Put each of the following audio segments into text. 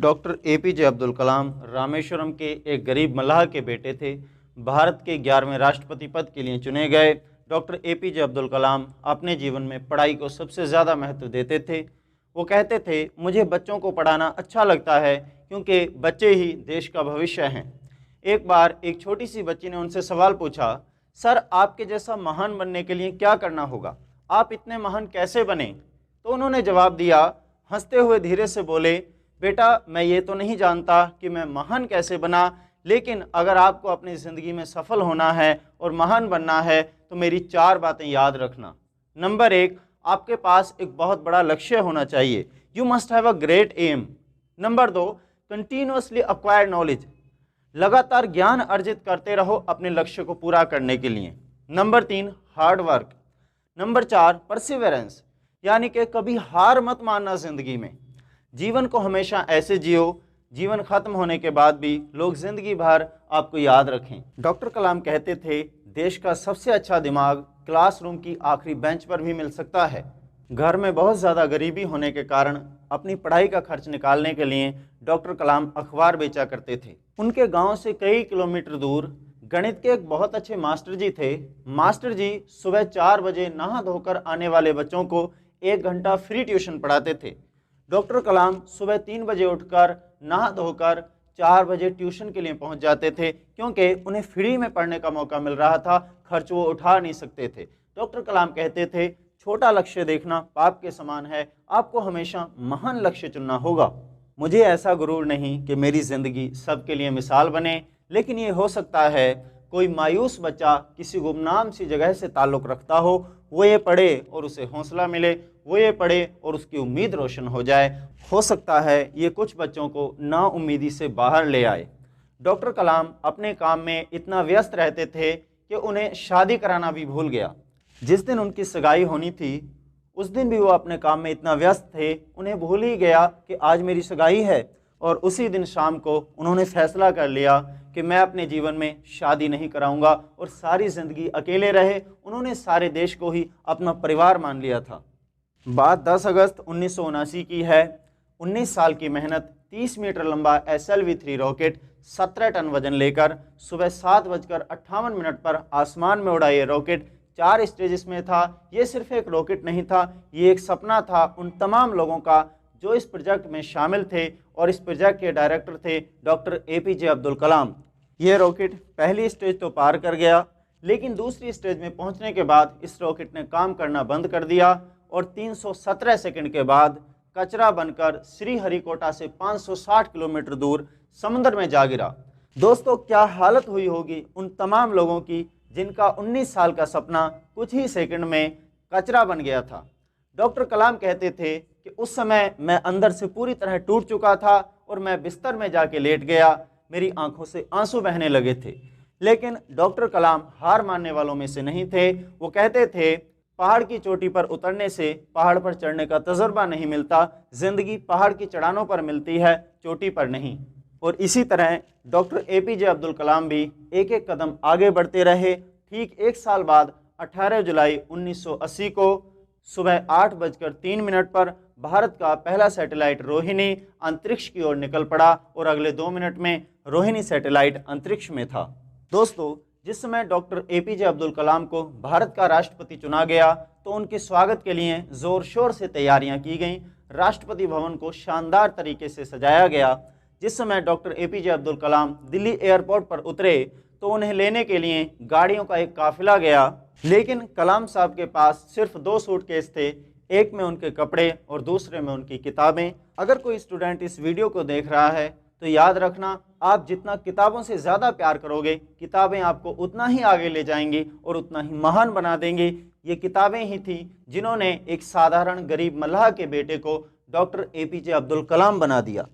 Doctor APJ Abdul Kalam Rameswaram के एक गरीब मल्लाह के बेटे थे। भारत के 11वें राष्ट्रपति पद के लिए चुने गए डॉक्टर एपीजे अब्दुल कलाम अपने जीवन में पढ़ाई को सबसे ज़्यादा महत्व देते थे। वो कहते थे, मुझे बच्चों को पढ़ाना अच्छा लगता है क्योंकि बच्चे ही देश का भविष्य हैं। एक बार एक छोटी सी बच्ची ने उनसे सवाल पूछा, सर आपके जैसा महान बनने के लिए क्या करना होगा, आप इतने महान कैसे बने? तो उन्होंने जवाब दिया, हंसते हुए धीरे से बोले, बेटा मैं ये तो नहीं जानता कि मैं महान कैसे बना, लेकिन अगर आपको अपनी ज़िंदगी में सफल होना है और महान बनना है तो मेरी 4 बातें याद रखना। नंबर 1, आपके पास एक बहुत बड़ा लक्ष्य होना चाहिए। You must have a great aim. Number 2, continuously acquire knowledge. लगातार ज्ञान अर्जित करते रहो अपने लक्ष्य को पूरा करने के लिए। Number 3, hard work. Number 4, perseverance, यानी कि कभी हार मत मानना ज़िंदगी में। जीवन को हमेशा ऐसे जियो, जीवन खत्म होने के बाद भी लोग जिंदगी भर आपको याद रखें। डॉक्टर कलाम कहते थे, देश का सबसे अच्छा दिमाग क्लासरूम की आखिरी बेंच पर भी मिल सकता है। घर में बहुत ज़्यादा गरीबी होने के कारण अपनी पढ़ाई का खर्च निकालने के लिए डॉक्टर कलाम अखबार बेचा करते थे। उनके गांव से कई किलोमीटर दूर गणित के एक बहुत अच्छे मास्टर जी थे। मास्टर जी सुबह 4 बजे नहा धोकर आने वाले बच्चों को 1 घंटा फ्री ट्यूशन पढ़ाते थे। डॉक्टर कलाम सुबह 3 बजे उठकर नहा धोकर 4 बजे ट्यूशन के लिए पहुंच जाते थे, क्योंकि उन्हें फ्री में पढ़ने का मौका मिल रहा था, खर्च वो उठा नहीं सकते थे। डॉक्टर कलाम कहते थे, छोटा लक्ष्य देखना पाप के समान है, आपको हमेशा महान लक्ष्य चुनना होगा। मुझे ऐसा गुरूर नहीं कि मेरी ज़िंदगी सबके लिए मिसाल बने, लेकिन ये हो सकता है कोई मायूस बच्चा किसी गुमनाम सी जगह से ताल्लुक़ रखता हो, वो ये पढ़े और उसे हौसला मिले, वो ये पढ़े और उसकी उम्मीद रोशन हो जाए। हो सकता है ये कुछ बच्चों को नाउम्मीदी से बाहर ले आए। डॉक्टर कलाम अपने काम में इतना व्यस्त रहते थे कि उन्हें शादी कराना भी भूल गया। जिस दिन उनकी सगाई होनी थी उस दिन भी वो अपने काम में इतना व्यस्त थे, उन्हें भूल ही गया कि आज मेरी सगाई है। और उसी दिन शाम को उन्होंने फैसला कर लिया कि मैं अपने जीवन में शादी नहीं कराऊंगा और सारी ज़िंदगी अकेले रहे। उन्होंने सारे देश को ही अपना परिवार मान लिया था। बात 10 अगस्त 1979 की है। 19 साल की मेहनत, 30 मीटर लंबा SLV-3 रॉकेट 17 टन वजन लेकर सुबह 7:58 पर आसमान में उड़ा। ये रॉकेट 4 स्टेजेस में था। ये सिर्फ एक रॉकेट नहीं था, ये एक सपना था उन तमाम लोगों का जो इस प्रोजेक्ट में शामिल थे, और इस प्रोजेक्ट के डायरेक्टर थे डॉक्टर एपीजे अब्दुल कलाम। ये रॉकेट पहली स्टेज तो पार कर गया, लेकिन दूसरी स्टेज में पहुंचने के बाद इस रॉकेट ने काम करना बंद कर दिया और 317 सेकंड के बाद कचरा बनकर श्रीहरिकोटा से 560 किलोमीटर दूर समुद्र में जा गिरा। दोस्तों, क्या हालत हुई होगी उन तमाम लोगों की जिनका 19 साल का सपना कुछ ही सेकंड में कचरा बन गया था। डॉक्टर कलाम कहते थे कि उस समय मैं अंदर से पूरी तरह टूट चुका था और मैं बिस्तर में जाके लेट गया, मेरी आंखों से आंसू बहने लगे थे। लेकिन डॉक्टर कलाम हार मानने वालों में से नहीं थे। वो कहते थे, पहाड़ की चोटी पर उतरने से पहाड़ पर चढ़ने का तजुर्बा नहीं मिलता, जिंदगी पहाड़ की चढ़ानों पर मिलती है, चोटी पर नहीं। और इसी तरह डॉक्टर एपीजे अब्दुल कलाम भी एक एक कदम आगे बढ़ते रहे। ठीक 1 साल बाद 18 जुलाई 1980 को सुबह 8:03 पर भारत का पहला सैटेलाइट रोहिणी अंतरिक्ष की ओर निकल पड़ा और अगले 2 मिनट में रोहिणी सैटेलाइट अंतरिक्ष में था। दोस्तों, जिस समय डॉक्टर एपीजे अब्दुल कलाम को भारत का राष्ट्रपति चुना गया तो उनके स्वागत के लिए ज़ोर शोर से तैयारियां की गईं। राष्ट्रपति भवन को शानदार तरीके से सजाया गया। जिस समय doctor APJ Abdul Kalam Delhi airport पर उतरे तो उन्हें लेने के लिए गाड़ियों का एक काफिला गया, लेकिन कलाम साहब के पास सिर्फ 2 सूटकेस थे, एक में उनके कपड़े और दूसरे में उनकी किताबें। अगर कोई स्टूडेंट इस वीडियो को देख रहा है तो याद रखना, आप जितना किताबों से ज़्यादा प्यार करोगे, किताबें आपको उतना ही आगे ले जाएंगी और उतना ही महान बना देंगी। ये किताबें ही थी जिन्होंने एक साधारण गरीब मल्लाह के बेटे को डॉक्टर एपीजे अब्दुल कलाम बना दिया।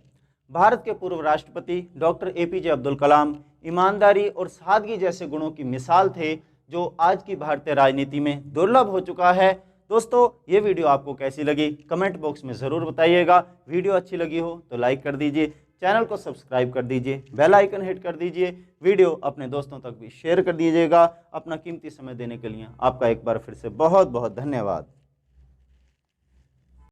भारत के पूर्व राष्ट्रपति डॉक्टर एपीजे अब्दुल कलाम ईमानदारी और सादगी जैसे गुणों की मिसाल थे, जो आज की भारतीय राजनीति में दुर्लभ हो चुका है। दोस्तों, ये वीडियो आपको कैसी लगी कमेंट बॉक्स में ज़रूर बताइएगा। वीडियो अच्छी लगी हो तो लाइक कर दीजिए, चैनल को सब्सक्राइब कर दीजिए, बेल आइकन हिट कर दीजिए, वीडियो अपने दोस्तों तक भी शेयर कर दीजिएगा। अपना कीमती समय देने के लिए आपका एक बार फिर से बहुत बहुत धन्यवाद।